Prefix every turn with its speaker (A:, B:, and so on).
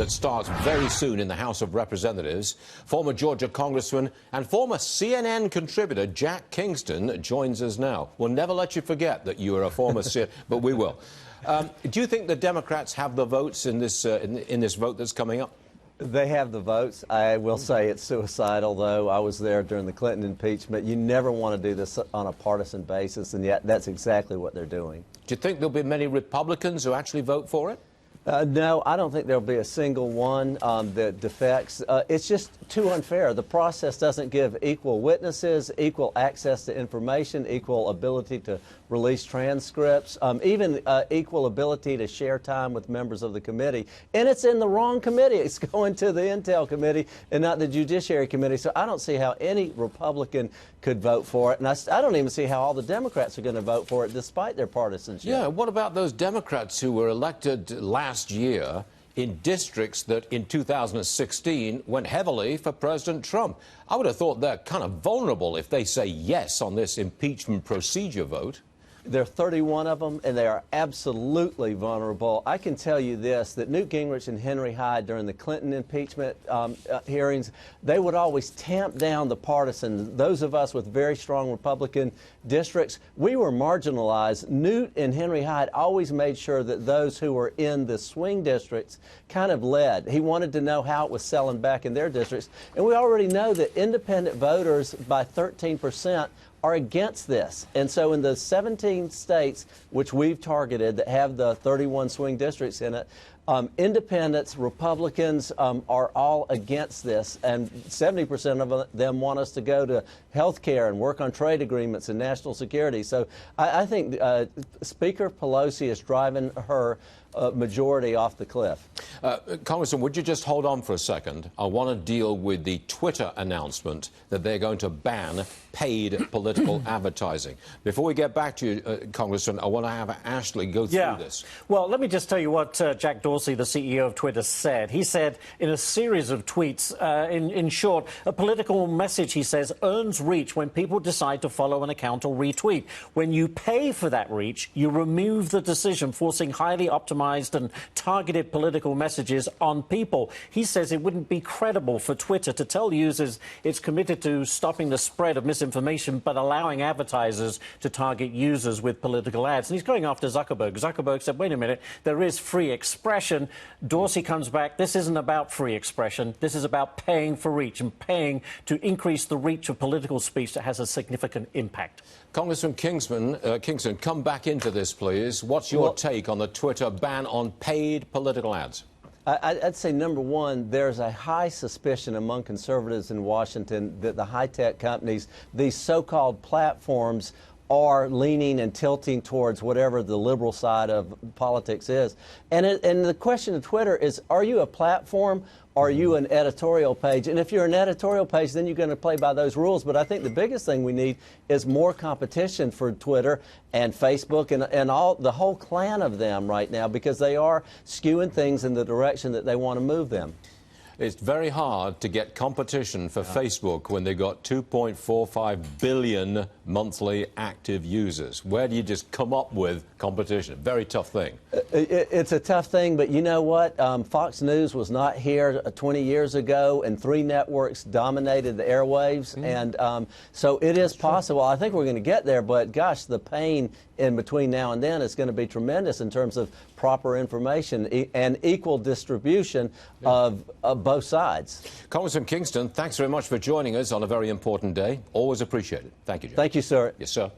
A: that starts very soon in the House of Representatives. Former Georgia Congressman and former CNN contributor Jack Kingston joins us now. We'll never let you forget that you are a former CNN, but we will. Do you think the Democrats have the votes in this vote that's coming up?
B: They have the votes. I will say it's suicidal, though. I was there during the Clinton impeachment. You never want to do this on a partisan basis, and yet that's exactly what they're doing.
A: Do you think there'll be many Republicans who actually vote for it?
B: No, I don't think there'll be a single one that defects. It's just too unfair. The process doesn't give equal witnesses, equal access to information, equal ability to release transcripts, even equal ability to share time with members of the committee. And it's in the wrong committee. It's going to the Intel Committee and not the Judiciary Committee. So I don't see how any Republican could vote for it. And I don't even see how all the Democrats are going to vote for it, despite their partisanship.
A: Yeah, what about those Democrats who were elected last year in districts that in 2016 went heavily for President Trump? I would have thought they're kind of vulnerable if they say yes on this impeachment procedure vote.
B: There are 31 of them, and they are absolutely vulnerable. I can tell you this, that Newt Gingrich and Henry Hyde during the Clinton impeachment hearings, they would always tamp down the partisans. Those of us with very strong Republican districts, we were marginalized. Newt and Henry Hyde always made sure that those who were in the swing districts kind of led. He wanted to know how it was selling back in their districts. And we already know that independent voters by 13% are against this. And so in the 17 states which we've targeted that have the 31 swing districts in it, independents, Republicans are all against this, and 70% of them want us to go to health care and work on trade agreements and national security. So I think Speaker Pelosi is driving her majority off the cliff.
A: Congressman, would you just hold on for a second? I want to deal with the Twitter announcement that they're going to ban paid political advertising. Before we get back to you, Congressman, I want to have Ashley go through this.
C: Well, let me just tell you what Jack Dorsey, the CEO of Twitter, said. He said in a series of tweets, in short, a political message, he says, earns reach when people decide to follow an account or retweet. When you pay for that reach, you remove the decision, forcing highly optimized and targeted political messages on people. He says it wouldn't be credible for Twitter to tell users it's committed to stopping the spread of misinformation but allowing advertisers to target users with political ads. And he's going after Zuckerberg. Zuckerberg said, wait a minute, there is free expression. Dorsey comes back, this isn't about free expression. This is about paying for reach and paying to increase the reach of political speech that has a significant impact.
A: Congressman Kingston, come back into this, please. What's your take on the Twitter ban on paid political ads?
B: I'd say, number one, there's a high suspicion among conservatives in Washington that the high-tech companies, these so-called platforms, are leaning and tilting towards whatever the liberal side of politics is. And the question of Twitter is, are you a platform? Or are you an editorial page? And if you're an editorial page, then you're going to play by those rules. But I think the biggest thing we need is more competition for Twitter and Facebook and all the whole clan of them right now, because they are skewing things in the direction that they want to move them.
A: It's very hard to get competition for Facebook when they've got 2.45 billion monthly active users. Where do you just come up with competition? Very tough thing.
B: It's a tough thing, but you know what? Fox News was not here 20 years ago, and 3 networks dominated the airwaves. And so it is possible. I think we're going to get there, but gosh, the pain in between now and then is going to be tremendous in terms of proper information and equal distribution of both sides.
A: Congressman Kingston, thanks very much for joining us on a very important day. Always appreciated. Thank you, Jim.
B: Thank you, sir.
A: Yes, sir.